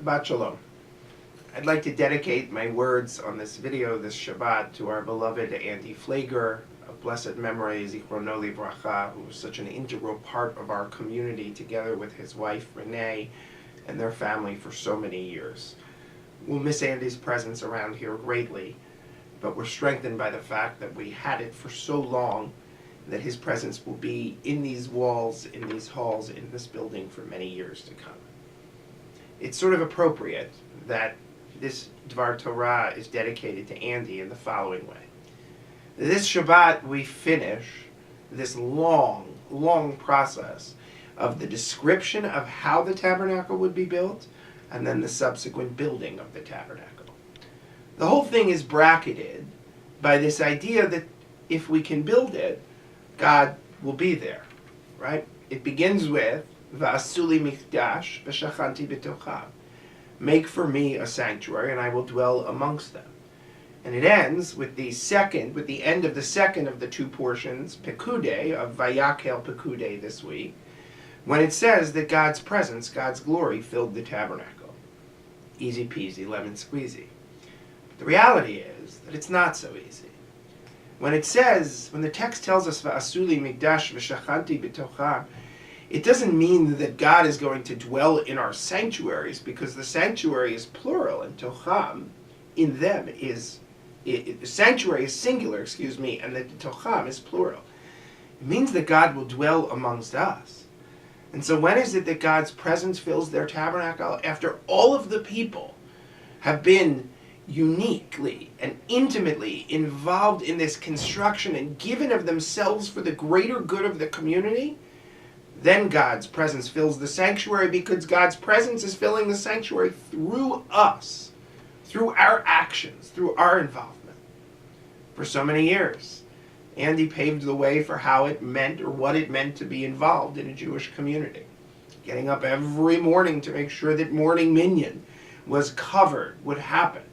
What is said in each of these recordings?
Shabbat Shalom. I'd like to dedicate my words on this video this Shabbat to our beloved Andy Flager, of blessed memory, Zichrono Livracha, who was such an integral part of our community together with his wife Renee and their family for so many years. We'll miss Andy's presence around here greatly, but we're strengthened by the fact that we had it for so long that his presence will be in these walls, in these halls, in this building for many years to come. It's sort of appropriate that this Dvar Torah is dedicated to Andy in the following way. This Shabbat we finish this long, long process of the description of how the tabernacle would be built and then the subsequent building of the tabernacle. The whole thing is bracketed by this idea that if we can build it, God will be there, right? It begins with V'asuli mikdash v'shachanti b'tocham. Make for me a sanctuary, and I will dwell amongst them. And it ends with the end of the second of the two portions, Pekude, of Vayakhel-Pekude this week, when it says that God's presence, God's glory, filled the tabernacle. Easy peasy, lemon squeezy. But the reality is that it's not so easy. When the text tells us V'asuli mikdash v'shachanti b'tocham, it doesn't mean that God is going to dwell in our sanctuaries, because the sanctuary is plural, and tocham, in them, the sanctuary is singular, and the tocham is plural. It means that God will dwell amongst us. And so when is it that God's presence fills their tabernacle? After all of the people have been uniquely and intimately involved in this construction and given of themselves for the greater good of the community, then God's presence fills the sanctuary, because God's presence is filling the sanctuary through us, through our actions, through our involvement. For so many years, Andy paved the way for how it meant, or what it meant, to be involved in a Jewish community. Getting up every morning to make sure that morning minyan was covered would happen.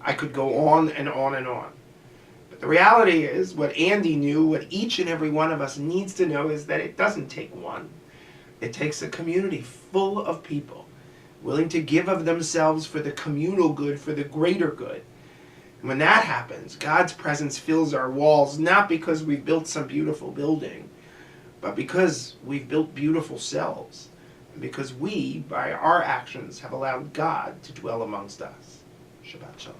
I could go on and on and on. The reality is, what Andy knew, what each and every one of us needs to know, is that it doesn't take one. It takes a community full of people willing to give of themselves for the communal good, for the greater good. And when that happens, God's presence fills our walls, not because we've built some beautiful building, but because we've built beautiful selves, and because we, by our actions, have allowed God to dwell amongst us. Shabbat Shalom.